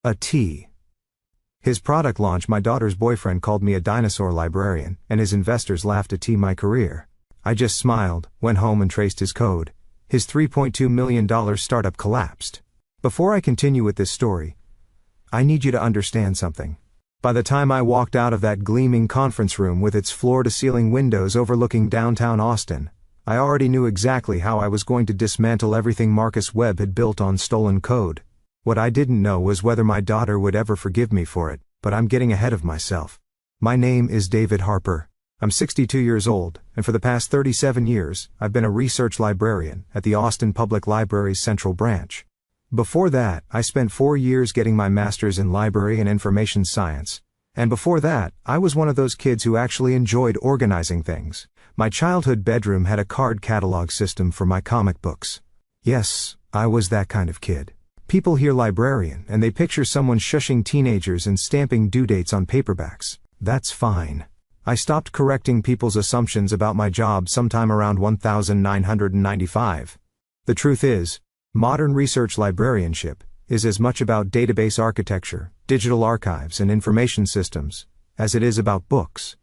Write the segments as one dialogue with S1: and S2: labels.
S1: A T. His product launch, my daughter's boyfriend called me a dinosaur librarian, and his investors laughed at my career. I just smiled, went home and traced his code. His $3.2 million startup collapsed. Before I continue with this story, I need you to understand something. By the time I walked out of that gleaming conference room with its floor-to-ceiling windows overlooking downtown Austin, I already knew exactly how I was going to dismantle everything Marcus Webb had built on stolen code. What I didn't know was whether my daughter would ever forgive me for it, but I'm getting ahead of myself. My name is David Harper. I'm 62 years old, and for the past 37 years, I've been a research librarian at the Austin Public Library's Central Branch. Before that, I spent 4 years getting my master's in library and information science. And before that, I was one of those kids who actually enjoyed organizing things. My childhood bedroom had a card catalog system for my comic books. Yes, I was that kind of kid. People hear librarian and they picture someone shushing teenagers and stamping due dates on paperbacks. That's fine. I stopped correcting people's assumptions about my job sometime around 1995. The truth is, modern research librarianship is as much about database architecture, digital archives and information systems, as it is about books.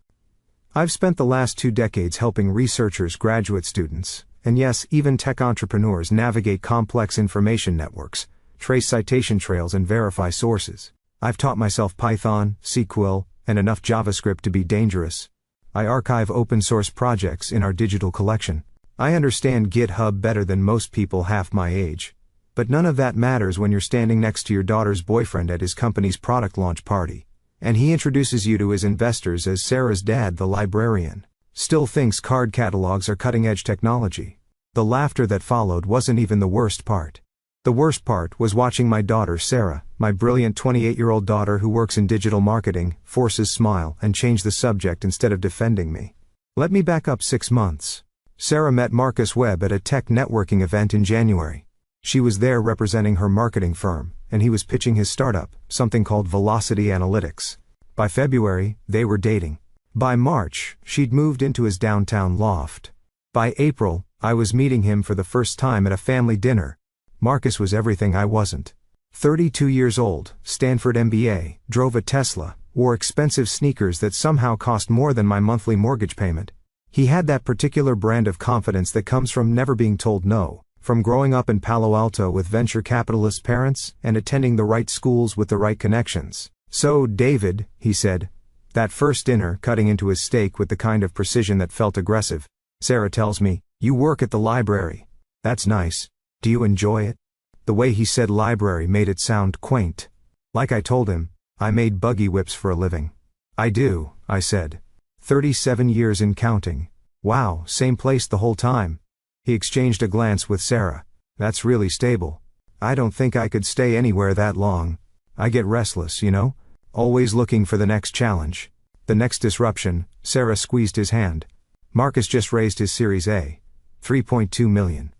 S1: I've spent the last 2 decades helping researchers, graduate students, and yes, even tech entrepreneurs navigate complex information networks, trace citation trails and verify sources. I've taught myself Python, SQL, and enough JavaScript to be dangerous. I archive open source projects in our digital collection. I understand GitHub better than most people half my age. But none of that matters when you're standing next to your daughter's boyfriend at his company's product launch party, and he introduces you to his investors as Sarah's dad, the librarian, still thinks card catalogs are cutting-edge technology. The laughter that followed wasn't even the worst part. The worst part was watching my daughter Sarah, my brilliant 28-year-old daughter who works in digital marketing, force his smile and change the subject instead of defending me. Let me back up 6 months. Sarah met Marcus Webb at a tech networking event in January. She was there representing her marketing firm, and he was pitching his startup, something called Velocity Analytics. By February, they were dating. By March, she'd moved into his downtown loft. By April, I was meeting him for the first time at a family dinner. Marcus was everything I wasn't. 32 years old, Stanford MBA, drove a Tesla, wore expensive sneakers that somehow cost more than my monthly mortgage payment. He had that particular brand of confidence that comes from never being told no, from growing up in Palo Alto with venture capitalist parents and attending the right schools with the right connections. "So, David," he said, that first dinner cutting into his steak with the kind of precision that felt aggressive. "Sarah tells me, you work at the library. That's nice. Do you enjoy it?" The way he said library made it sound quaint. Like I told him, I made buggy whips for a living. "I do," I said. 37 years and counting. "Wow, same place the whole time." He exchanged a glance with Sarah. "That's really stable. I don't think I could stay anywhere that long. I get restless, you know? Always looking for the next challenge. The next disruption." Sarah squeezed his hand. "Marcus just raised his Series A. $3.2 million.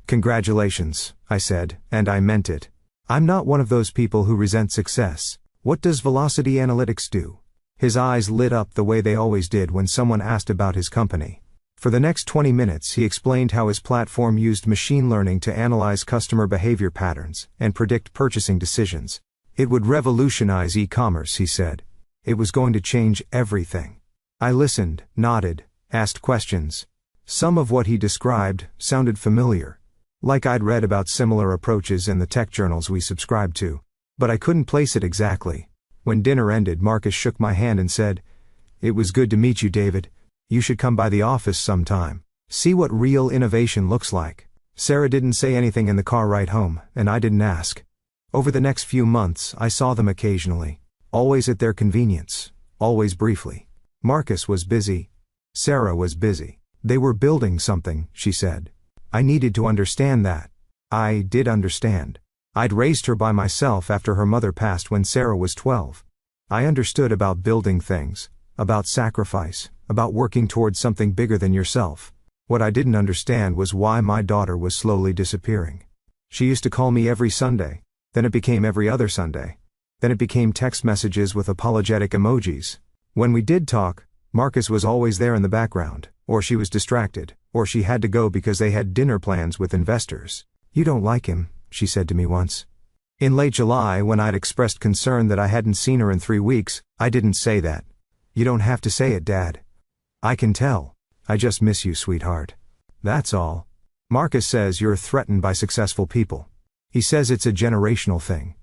S1: "Congratulations," I said, and I meant it. I'm not one of those people who resent success. "What does Velocity Analytics do?" His eyes lit up the way they always did when someone asked about his company. For the next 20 minutes he explained how his platform used machine learning to analyze customer behavior patterns and predict purchasing decisions. It would revolutionize e-commerce, he said. It was going to change everything. I listened, nodded, asked questions. Some of what he described sounded familiar, like I'd read about similar approaches in the tech journals we subscribed to. But I couldn't place it exactly. When dinner ended, Marcus shook my hand and said, "It was good to meet you, David. You should come by the office sometime. See what real innovation looks like." Sarah didn't say anything in the car ride home, and I didn't ask. Over the next few months, I saw them occasionally. Always at their convenience. Always briefly. Marcus was busy. Sarah was busy. They were building something, she said. I needed to understand that. I did understand. I'd raised her by myself after her mother passed when Sarah was 12. I understood about building things, about sacrifice, about working towards something bigger than yourself. What I didn't understand was why my daughter was slowly disappearing. She used to call me every Sunday, then it became every other Sunday. Then it became text messages with apologetic emojis. When we did talk, Marcus was always there in the background, or she was distracted, or she had to go because they had dinner plans with investors. "You don't like him," she said to me once. In late July, when I'd expressed concern that I hadn't seen her in 3 weeks, I didn't say that. "You don't have to say it, Dad. I can tell. I just miss you, sweetheart. That's all. Marcus says you're threatened by successful people. He says it's a generational thing."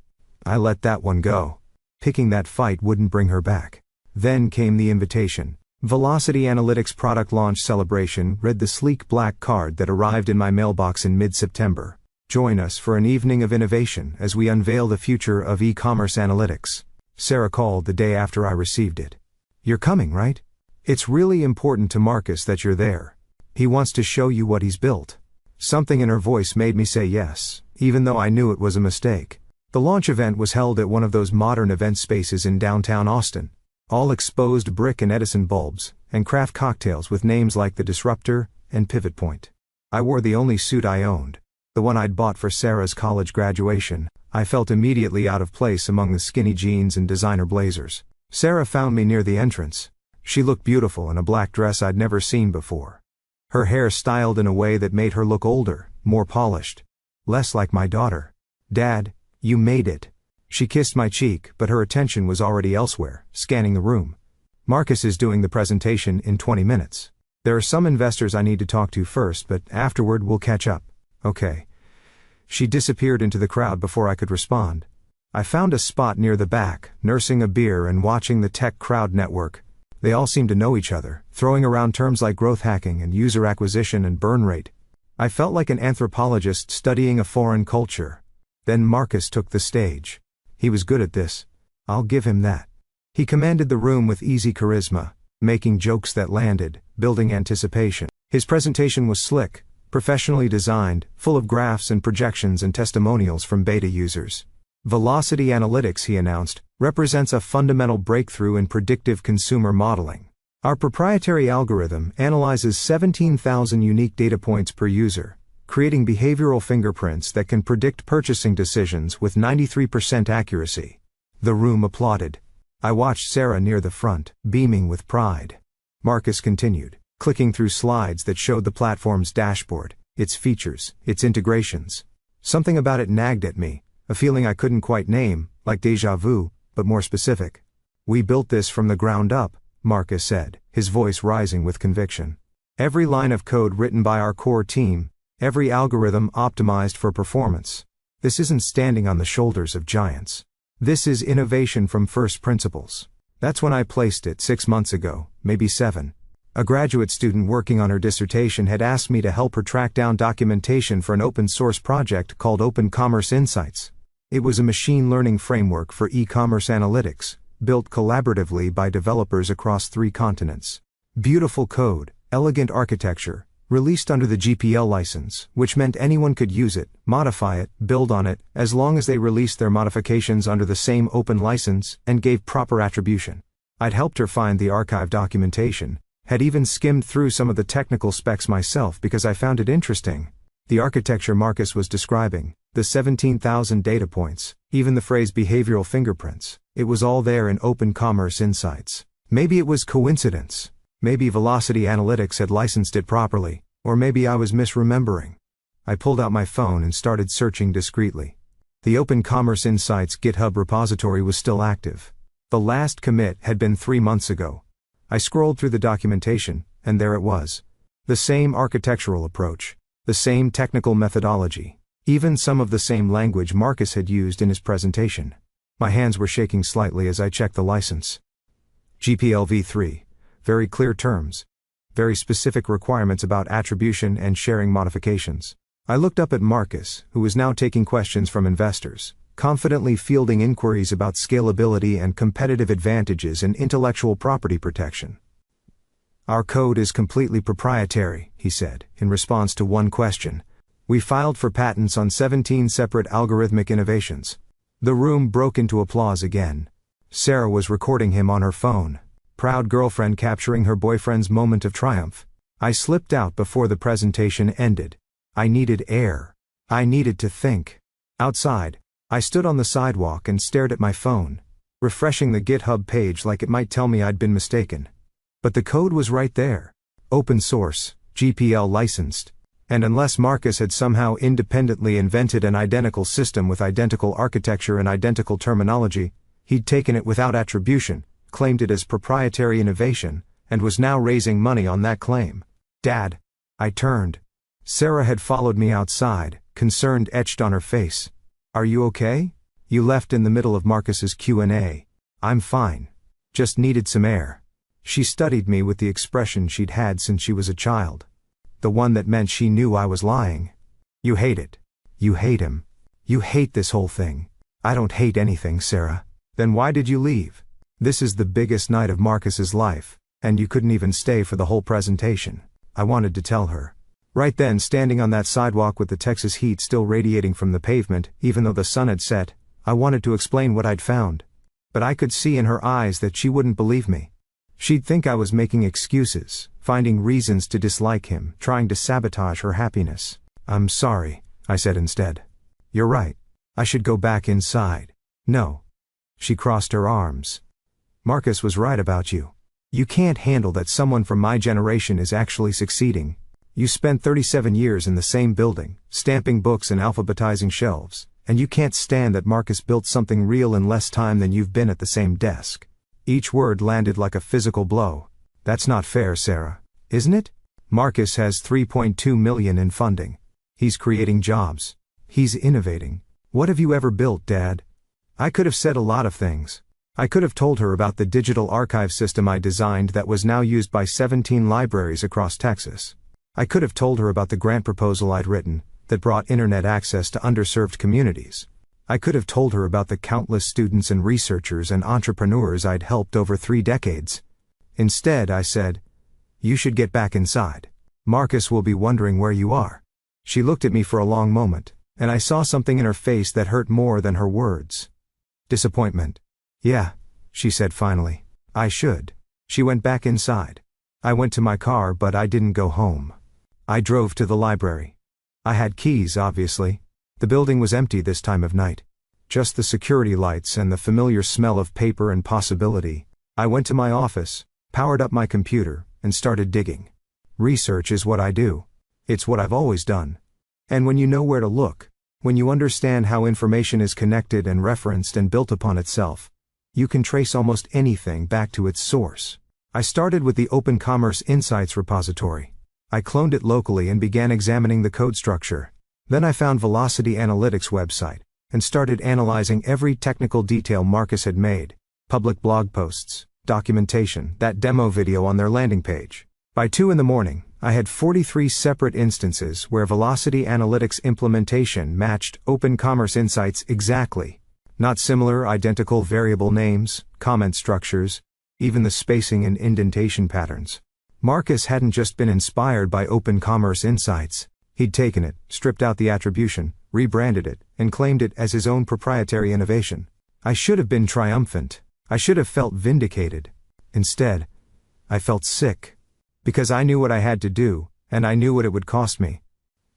S1: I let that one go. Picking that fight wouldn't bring her back. Then came the invitation. Velocity Analytics product launch celebration. Read the sleek black card that arrived in my mailbox in mid-September. "Join us for an evening of innovation as we unveil the future of e-commerce analytics." Sarah called the day after I received it. "You're coming, right? It's really important to Marcus that you're there. He wants to show you what he's built." Something in her voice made me say yes, even though I knew it was a mistake. The launch event was held at one of those modern event spaces in downtown Austin. All exposed brick and Edison bulbs, and craft cocktails with names like The Disruptor and Pivot Point. I wore the only suit I owned, the one I'd bought for Sarah's college graduation. I felt immediately out of place among the skinny jeans and designer blazers. Sarah found me near the entrance. She looked beautiful in a black dress I'd never seen before. Her hair styled in a way that made her look older, more polished. Less like my daughter. "Dad, you made it." She kissed my cheek, but her attention was already elsewhere, scanning the room. "Marcus is doing the presentation in 20 minutes. There are some investors I need to talk to first, but afterward we'll catch up." "Okay." She disappeared into the crowd before I could respond. I found a spot near the back, nursing a beer and watching the tech crowd network. They all seemed to know each other, throwing around terms like growth hacking and user acquisition and burn rate. I felt like an anthropologist studying a foreign culture. Then Marcus took the stage. He was good at this. I'll give him that. He commanded the room with easy charisma, making jokes that landed, building anticipation. His presentation was slick, professionally designed, full of graphs and projections and testimonials from beta users. Velocity Analytics, he announced, represents a fundamental breakthrough in predictive consumer modeling. Our proprietary algorithm analyzes 17,000 unique data points per user, creating behavioral fingerprints that can predict purchasing decisions with 93% accuracy. The room applauded. I watched Sarah near the front, beaming with pride. Marcus continued, clicking through slides that showed the platform's dashboard, its features, its integrations. Something about it nagged at me, a feeling I couldn't quite name, like déjà vu, but more specific. "We built this from the ground up," Marcus said, his voice rising with conviction. "Every line of code written by our core team, every algorithm optimized for performance. This isn't standing on the shoulders of giants. This is innovation from first principles." That's when I placed it 6 months ago, maybe 7. A graduate student working on her dissertation had asked me to help her track down documentation for an open source project called Open Commerce Insights. It was a machine learning framework for e-commerce analytics, built collaboratively by developers across 3 continents. Beautiful code, elegant architecture, released under the GPL license, which meant anyone could use it, modify it, build on it, as long as they released their modifications under the same open license and gave proper attribution. I'd helped her find the archive documentation, had even skimmed through some of the technical specs myself because I found it interesting. The architecture Marcus was describing, the 17,000 data points, even the phrase behavioral fingerprints, it was all there in Open Commerce Insights. Maybe it was coincidence. Maybe Velocity Analytics had licensed it properly, or maybe I was misremembering. I pulled out my phone and started searching discreetly. The Open Commerce Insights GitHub repository was still active. The last commit had been 3 months ago. I scrolled through the documentation, and there it was. The same architectural approach, the same technical methodology, even some of the same language Marcus had used in his presentation. My hands were shaking slightly as I checked the license. GPL v3. Very clear terms. Very specific requirements about attribution and sharing modifications. I looked up at Marcus, who was now taking questions from investors, confidently fielding inquiries about scalability and competitive advantages in intellectual property protection. "Our code is completely proprietary," he said, in response to one question. "We filed for patents on 17 separate algorithmic innovations." The room broke into applause again. Sarah was recording him on her phone. Proud girlfriend capturing her boyfriend's moment of triumph. I slipped out before the presentation ended. I needed air. I needed to think. Outside, I stood on the sidewalk and stared at my phone, refreshing the GitHub page like it might tell me I'd been mistaken. But the code was right there. Open source, GPL licensed. And unless Marcus had somehow independently invented an identical system with identical architecture and identical terminology, he'd taken it without attribution, claimed it as proprietary innovation, and was now raising money on that claim. Dad. I turned. Sarah had followed me outside, concern etched on her face. Are you okay? You left in the middle of Marcus's Q&A. I'm fine. Just needed some air. She studied me with the expression she'd had since she was a child. The one that meant she knew I was lying. You hate it. You hate him. You hate this whole thing. I don't hate anything, Sarah. Then why did you leave? This is the biggest night of Marcus's life, and you couldn't even stay for the whole presentation. I wanted to tell her. Right then, standing on that sidewalk with the Texas heat still radiating from the pavement, even though the sun had set, I wanted to explain what I'd found. But I could see in her eyes that she wouldn't believe me. She'd think I was making excuses, finding reasons to dislike him, trying to sabotage her happiness. I'm sorry, I said instead. You're right. I should go back inside. No. She crossed her arms. Marcus was right about you. You can't handle that someone from my generation is actually succeeding. You spent 37 years in the same building, stamping books and alphabetizing shelves, and you can't stand that Marcus built something real in less time than you've been at the same desk. Each word landed like a physical blow. That's not fair, Sarah. Isn't it? Marcus has $3.2 million in funding. He's creating jobs. He's innovating. What have you ever built, Dad? I could have said a lot of things. I could have told her about the digital archive system I designed that was now used by 17 libraries across Texas. I could have told her about the grant proposal I'd written that brought internet access to underserved communities. I could have told her about the countless students and researchers and entrepreneurs I'd helped over 3 decades. Instead, I said, you should get back inside. Marcus will be wondering where you are. She looked at me for a long moment, and I saw something in her face that hurt more than her words. Disappointment. Yeah, she said finally. I should. She went back inside. I went to my car, but I didn't go home. I drove to the library. I had keys, obviously. The building was empty this time of night. Just the security lights and the familiar smell of paper and possibility. I went to my office, powered up my computer, and started digging. Research is what I do. It's what I've always done. And when you know where to look, when you understand how information is connected and referenced and built upon itself, you can trace almost anything back to its source. I started with the Open Commerce Insights repository. I cloned it locally and began examining the code structure. Then I found Velocity Analytics' website, and started analyzing every technical detail Marcus had made. Public blog posts, documentation, that demo video on their landing page. By 2 a.m, I had 43 separate instances where Velocity Analytics implementation matched Open Commerce Insights exactly. Not similar, identical variable names, comment structures, even the spacing and indentation patterns. Marcus hadn't just been inspired by Open Commerce Insights. He'd taken it, stripped out the attribution, rebranded it, and claimed it as his own proprietary innovation. I should have been triumphant. I should have felt vindicated. Instead, I felt sick. Because I knew what I had to do, and I knew what it would cost me.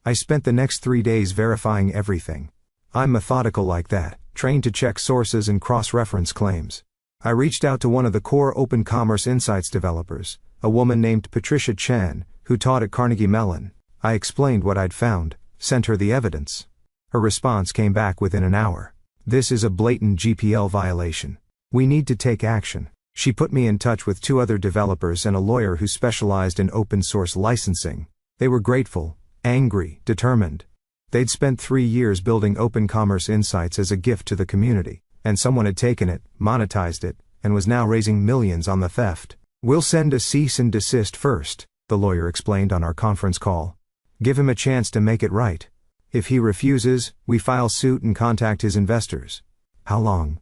S1: I spent the next 3 days verifying everything. I'm methodical like that, trained to check sources and cross-reference claims. I reached out to one of the core Open Commerce Insights developers, a woman named Patricia Chen, who taught at Carnegie Mellon. I explained what I'd found, sent her the evidence. Her response came back within an hour. This is a blatant GPL violation. We need to take action. She put me in touch with 2 other developers and a lawyer who specialized in open source licensing. They were grateful, angry, determined. They'd spent 3 years building Open Commerce Insights as a gift to the community, and someone had taken it, monetized it, and was now raising millions on the theft. We'll send a cease and desist first, the lawyer explained on our conference call. Give him a chance to make it right. If he refuses, we file suit and contact his investors. How long?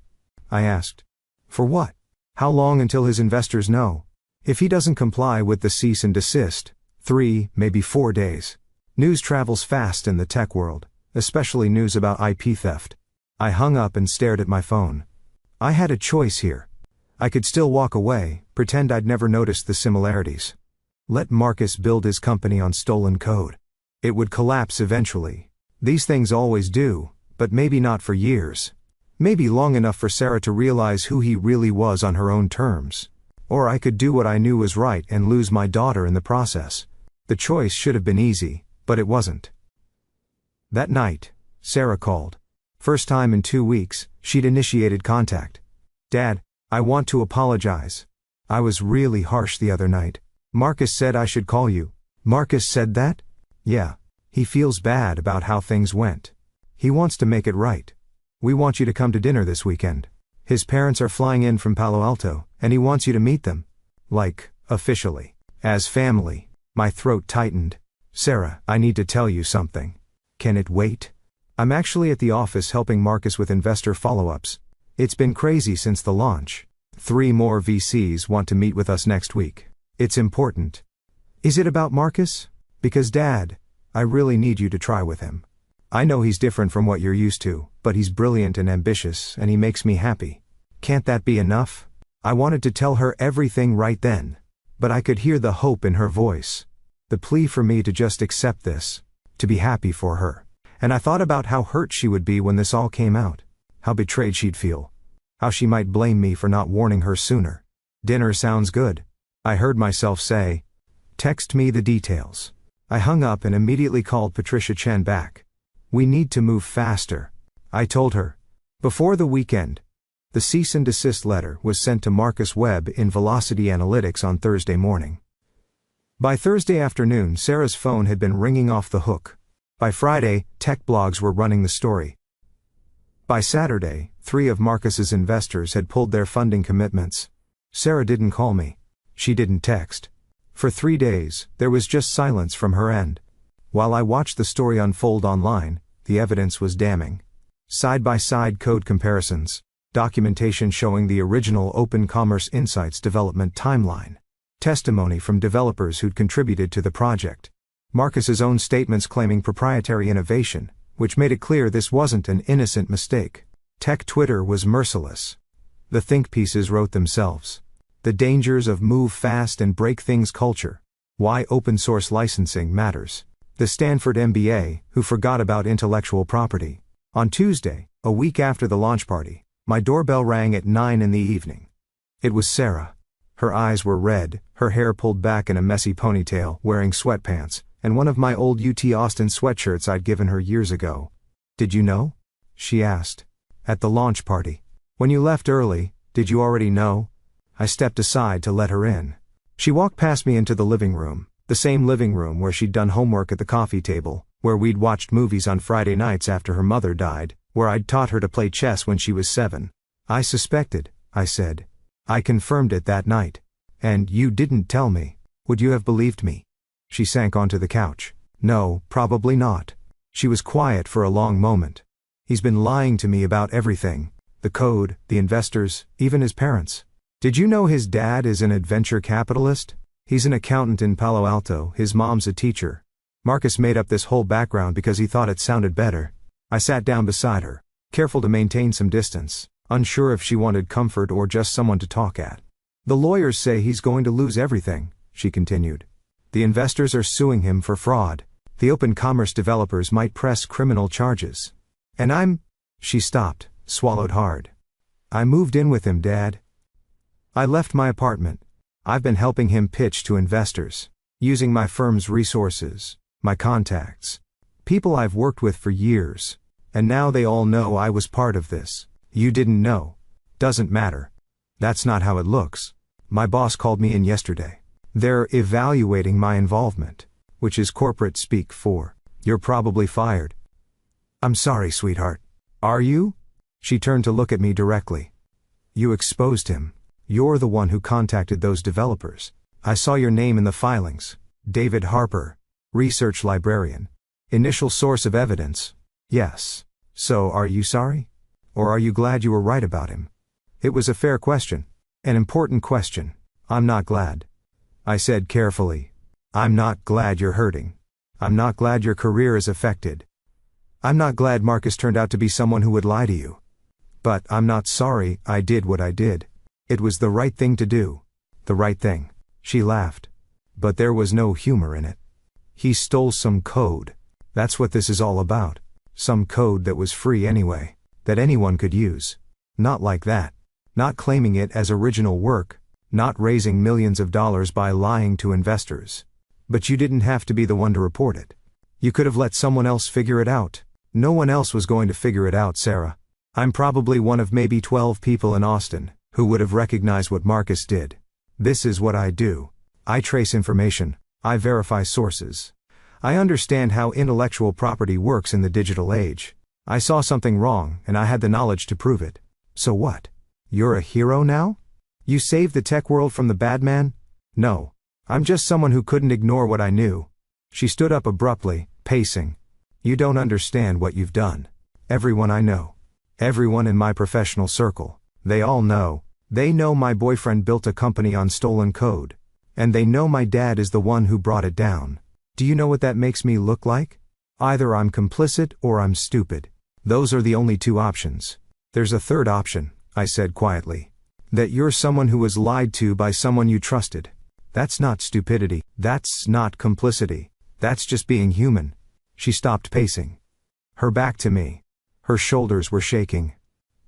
S1: I asked. For what? How long until his investors know? If he doesn't comply with the cease and desist, 3, maybe 4 days. News travels fast in the tech world, especially news about IP theft. I hung up and stared at my phone. I had a choice here. I could still walk away, pretend I'd never noticed the similarities. Let Marcus build his company on stolen code. It would collapse eventually. These things always do, but maybe not for years. Maybe long enough for Sarah to realize who he really was on her own terms. Or I could do what I knew was right and lose my daughter in the process. The choice should have been easy, But it wasn't. That night, Sarah called. First time in 2 weeks, she'd initiated contact. "Dad, I want to apologize. I was really harsh the other night. Marcus said I should call you." "Marcus said that?" "Yeah. He feels bad about how things went. He wants to make it right. We want you to come to dinner this weekend. His parents are flying in from Palo Alto, and he wants you to meet them. Like, officially. As family." My throat tightened. "Sarah, I need to tell you something. Can it wait? I'm actually at the office helping Marcus with investor follow-ups. It's been crazy since the launch. 3 more VCs want to meet with us next week. It's important." "Is it about Marcus? Because Dad, I really need you to try with him. I know he's different from what you're used to, but he's brilliant and ambitious, and he makes me happy. Can't that be enough?" I wanted to tell her everything right then, but I could hear the hope in her voice. The plea for me to just accept this, to be happy for her. And I thought about how hurt she would be when this all came out. How betrayed she'd feel. How she might blame me for not warning her sooner. "Dinner sounds good," I heard myself say. "Text me the details." I hung up and immediately called Patricia Chen back. "We need to move faster," I told her. Before the weekend, the cease and desist letter was sent to Marcus Webb in Velocity Analytics on Thursday morning. By Thursday afternoon, Sarah's phone had been ringing off the hook. By Friday, tech blogs were running the story. By Saturday, 3 of Marcus's investors had pulled their funding commitments. Sarah didn't call me. She didn't text. For 3 days, there was just silence from her end. While I watched the story unfold online, the evidence was damning. Side-by-side code comparisons, documentation showing the original Open Commerce Insights development timeline, testimony from developers who'd contributed to the project, Marcus's own statements claiming proprietary innovation, which made it clear this wasn't an innocent mistake. Tech Twitter was merciless. The think pieces wrote themselves. The dangers of move fast and break things culture. Why open source licensing matters. The Stanford MBA, who forgot about intellectual property. On Tuesday, a week after the launch party, my doorbell rang at 9 in the evening. It was Sarah. Her eyes were red, her hair pulled back in a messy ponytail, wearing sweatpants, and one of my old UT Austin sweatshirts I'd given her years ago. "Did you know?" she asked. "At the launch party. When you left early, did you already know?" I stepped aside to let her in. She walked past me into the living room, the same living room where she'd done homework at the coffee table, where we'd watched movies on Friday nights after her mother died, where I'd taught her to play chess when she was 7. "I suspected," I said. "I confirmed it that night. And you didn't tell me. Would you have believed me?" She sank onto the couch. "No, probably not." She was quiet for a long moment. "He's been lying to me about everything. The code, the investors, even his parents. Did you know his dad is an adventure capitalist? He's an accountant in Palo Alto, his mom's a teacher." Marcus made up this whole background because he thought it sounded better. I sat down beside her, careful to maintain some distance, unsure if she wanted comfort or just someone to talk at. "The lawyers say he's going to lose everything," she continued. "The investors are suing him for fraud. The open commerce developers might press criminal charges. And She stopped, swallowed hard. "I moved in with him, Dad. I left my apartment. I've been helping him pitch to investors, using my firm's resources, my contacts, people I've worked with for years. And now they all know I was part of this." "You didn't know. Doesn't matter. That's not how it looks. My boss called me in yesterday. They're evaluating my involvement, which is corporate speak for, you're probably fired." "I'm sorry, sweetheart." "Are you?" She turned to look at me directly. "You exposed him. You're the one who contacted those developers. I saw your name in the filings. David Harper, research librarian. Initial source of evidence. Yes. So are you sorry? Or are you glad you were right about him?" It was a fair question. An important question. "I'm not glad," I said carefully. "I'm not glad you're hurting. I'm not glad your career is affected. I'm not glad Marcus turned out to be someone who would lie to you. But I'm not sorry I did what I did. It was the right thing to do. The right thing." She laughed. "But there was no humor in it. He stole some code. That's what this is all about. Some code that was free anyway, that anyone could use. Not like that. Not claiming it as original work, not raising millions of dollars by lying to investors. But you didn't have to be the one to report it. You could have let someone else figure it out. No one else was going to figure it out, Sarah. I'm probably one of maybe 12 people in Austin who would have recognized what Marcus did. This is what I do. I trace information. I verify sources. I understand how intellectual property works in the digital age. I saw something wrong, and I had the knowledge to prove it. So what? You're a hero now? You saved the tech world from the bad man? No. I'm just someone who couldn't ignore what I knew. She stood up abruptly, pacing. You don't understand what you've done. Everyone I know. Everyone in my professional circle. They all know. They know my boyfriend built a company on stolen code. And they know my dad is the one who brought it down. Do you know what that makes me look like? Either I'm complicit or I'm stupid. Those are the only two options. There's a third option, I said quietly. That you're someone who was lied to by someone you trusted. That's not stupidity. That's not complicity. That's just being human. She stopped pacing. Her back to me. Her shoulders were shaking.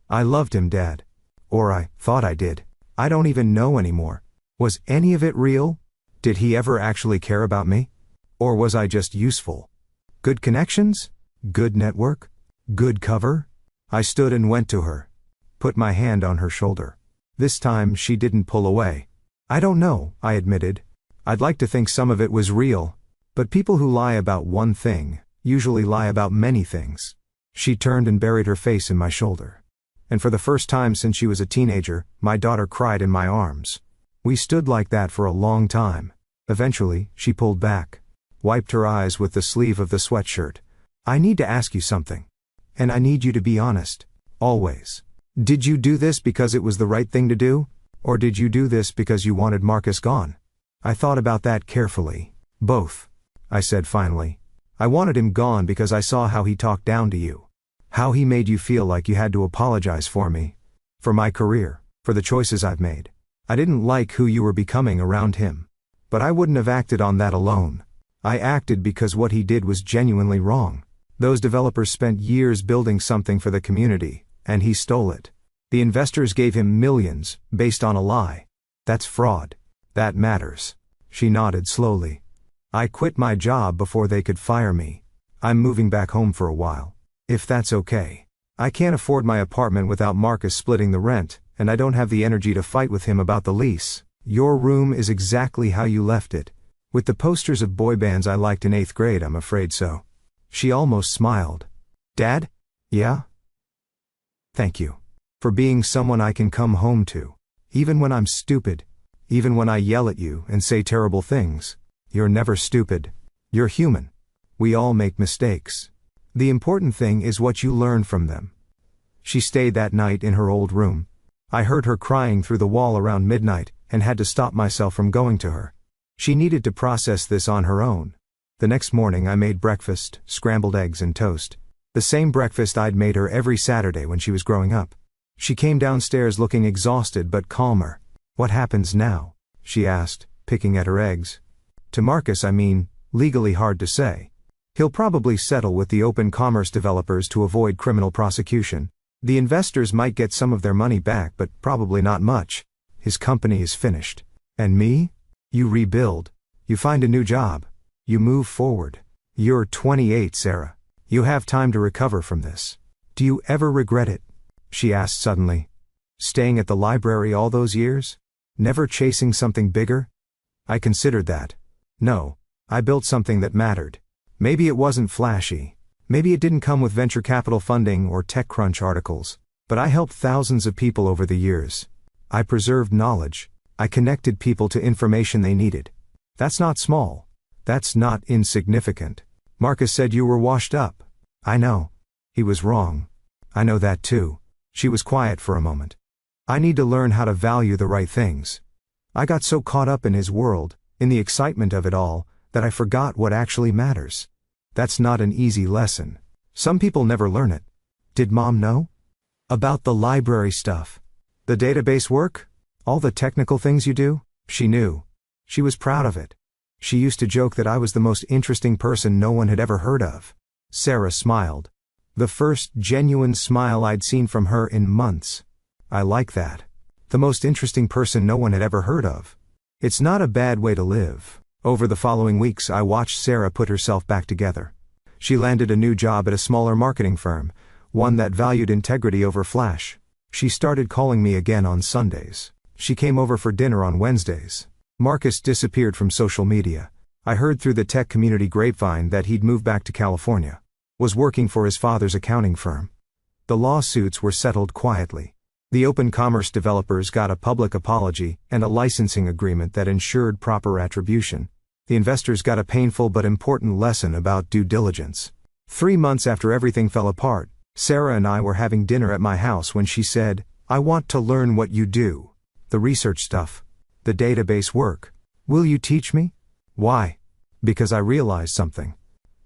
S1: I loved him, Dad. Or I thought I did. I don't even know anymore. Was any of it real? Did he ever actually care about me? Or was I just useful? Good connections? Good network? Good cover? I stood and went to her. Put my hand on her shoulder. This time she didn't pull away. I don't know, I admitted. I'd like to think some of it was real. But people who lie about one thing usually lie about many things. She turned and buried her face in my shoulder. And for the first time since she was a teenager, my daughter cried in my arms. We stood like that for a long time. Eventually, she pulled back. Wiped her eyes with the sleeve of the sweatshirt. I need to ask you something. And I need you to be honest. Always. Did you do this because it was the right thing to do? Or did you do this because you wanted Marcus gone? I thought about that carefully. Both. I said finally. I wanted him gone because I saw how he talked down to you. How he made you feel like you had to apologize for me. For my career. For the choices I've made. I didn't like who you were becoming around him. But I wouldn't have acted on that alone. I acted because what he did was genuinely wrong. Those developers spent years building something for the community, and he stole it. The investors gave him millions, based on a lie. That's fraud. That matters. She nodded slowly. I quit my job before they could fire me. I'm moving back home for a while. If that's okay. I can't afford my apartment without Marcus splitting the rent, and I don't have the energy to fight with him about the lease. Your room is exactly how you left it. With the posters of boy bands I liked in 8th grade, I'm afraid so. She almost smiled. Dad? Yeah? Thank you. For being someone I can come home to. Even when I'm stupid. Even when I yell at you and say terrible things. You're never stupid. You're human. We all make mistakes. The important thing is what you learn from them. She stayed that night in her old room. I heard her crying through the wall around midnight, and had to stop myself from going to her. She needed to process this on her own. The next morning I made breakfast, scrambled eggs and toast. The same breakfast I'd made her every Saturday when she was growing up. She came downstairs looking exhausted but calmer. What happens now? She asked, picking at her eggs. To Marcus, I mean, legally hard to say. He'll probably settle with the open commerce developers to avoid criminal prosecution. The investors might get some of their money back, but probably not much. His company is finished. And me? You rebuild. You find a new job. You move forward. You're 28, Sarah. You have time to recover from this. Do you ever regret it? She asked suddenly. Staying at the library all those years? Never chasing something bigger? I considered that. No. I built something that mattered. Maybe it wasn't flashy. Maybe it didn't come with venture capital funding or TechCrunch articles. But I helped thousands of people over the years. I preserved knowledge. I connected people to information they needed. That's not small. That's not insignificant. Marcus said you were washed up. I know. He was wrong. I know that too. She was quiet for a moment. I need to learn how to value the right things. I got so caught up in his world, in the excitement of it all, that I forgot what actually matters. That's not an easy lesson. Some people never learn it. Did Mom know? About the library stuff. The database work? All the technical things you do? She knew. She was proud of it. She used to joke that I was the most interesting person no one had ever heard of. Sarah smiled. The first genuine smile I'd seen from her in months. I like that. The most interesting person no one had ever heard of. It's not a bad way to live. Over the following weeks I watched Sarah put herself back together. She landed a new job at a smaller marketing firm, one that valued integrity over flash. She started calling me again on Sundays. She came over for dinner on Wednesdays. Marcus disappeared from social media. I heard through the tech community grapevine that he'd moved back to California. Was working for his father's accounting firm. The lawsuits were settled quietly. The open commerce developers got a public apology and a licensing agreement that ensured proper attribution. The investors got a painful but important lesson about due diligence. 3 months after everything fell apart, Sarah and I were having dinner at my house when she said, "I want to learn what you do. The research stuff. The database work. Will you teach me?" Why? Because I realized something.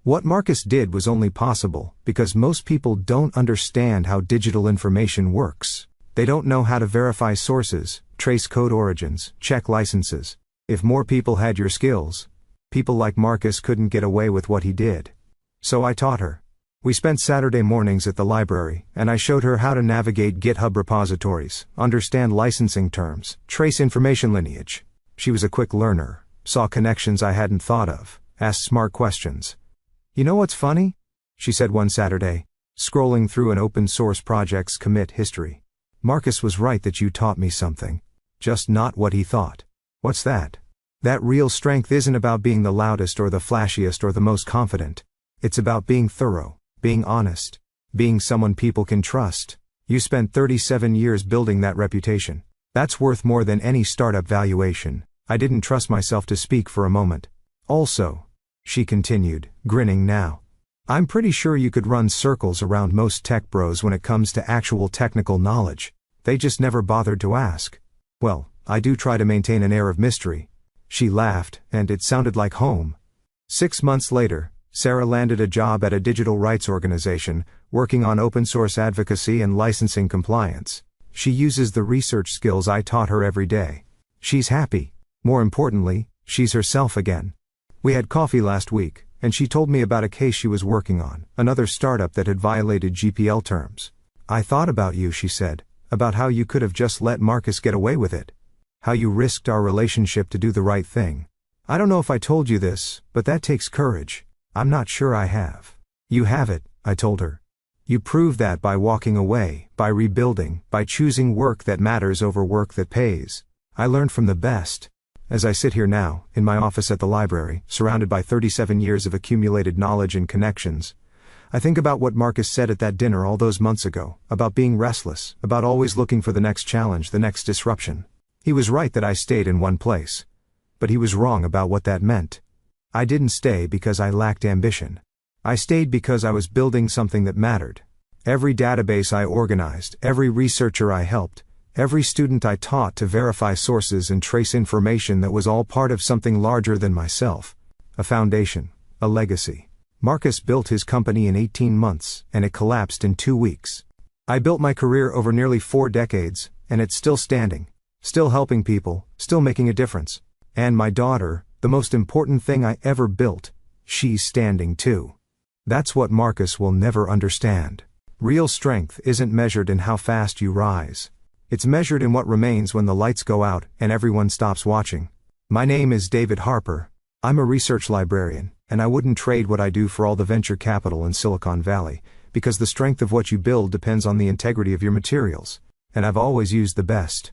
S1: What Marcus did was only possible because most people don't understand how digital information works. They don't know how to verify sources, trace code origins, check licenses. If more people had your skills, people like Marcus couldn't get away with what he did. So I taught her. We spent Saturday mornings at the library, and I showed her how to navigate GitHub repositories, understand licensing terms, trace information lineage. She was a quick learner, saw connections I hadn't thought of, asked smart questions. "You know what's funny?" she said one Saturday, scrolling through an open source project's commit history. "Marcus was right that you taught me something. Just not what he thought." "What's that?" "That real strength isn't about being the loudest or the flashiest or the most confident. It's about being thorough, being honest, being someone people can trust. You spent 37 years building that reputation. That's worth more than any startup valuation." I didn't trust myself to speak for a moment. "Also," she continued, grinning now, "I'm pretty sure you could run circles around most tech bros when it comes to actual technical knowledge. They just never bothered to ask." "Well, I do try to maintain an air of mystery." She laughed, and it sounded like home. 6 months later, Sarah landed a job at a digital rights organization, working on open source advocacy and licensing compliance. She uses the research skills I taught her every day. She's happy. More importantly, she's herself again. We had coffee last week, and she told me about a case she was working on, another startup that had violated GPL terms. "I thought about you," she said, "about how you could have just let Marcus get away with it. How you risked our relationship to do the right thing. I don't know if I told you this, but that takes courage." "I'm not sure I have." "You have it," I told her. "You proved that by walking away, by rebuilding, by choosing work that matters over work that pays. I learned from the best." As I sit here now, in my office at the library, surrounded by 37 years of accumulated knowledge and connections, I think about what Marcus said at that dinner all those months ago, about being restless, about always looking for the next challenge, the next disruption. He was right that I stayed in one place. But he was wrong about what that meant. I didn't stay because I lacked ambition. I stayed because I was building something that mattered. Every database I organized, every researcher I helped, every student I taught to verify sources and trace information, that was all part of something larger than myself. A foundation, a legacy. Marcus built his company in 18 months, and it collapsed in 2 weeks. I built my career over nearly 4 decades, and it's still standing. Still helping people, still making a difference. And my daughter, the most important thing I ever built, she's standing too. That's what Marcus will never understand. Real strength isn't measured in how fast you rise. It's measured in what remains when the lights go out and everyone stops watching. My name is David Harper. I'm a research librarian, and I wouldn't trade what I do for all the venture capital in Silicon Valley, because the strength of what you build depends on the integrity of your materials. And I've always used the best.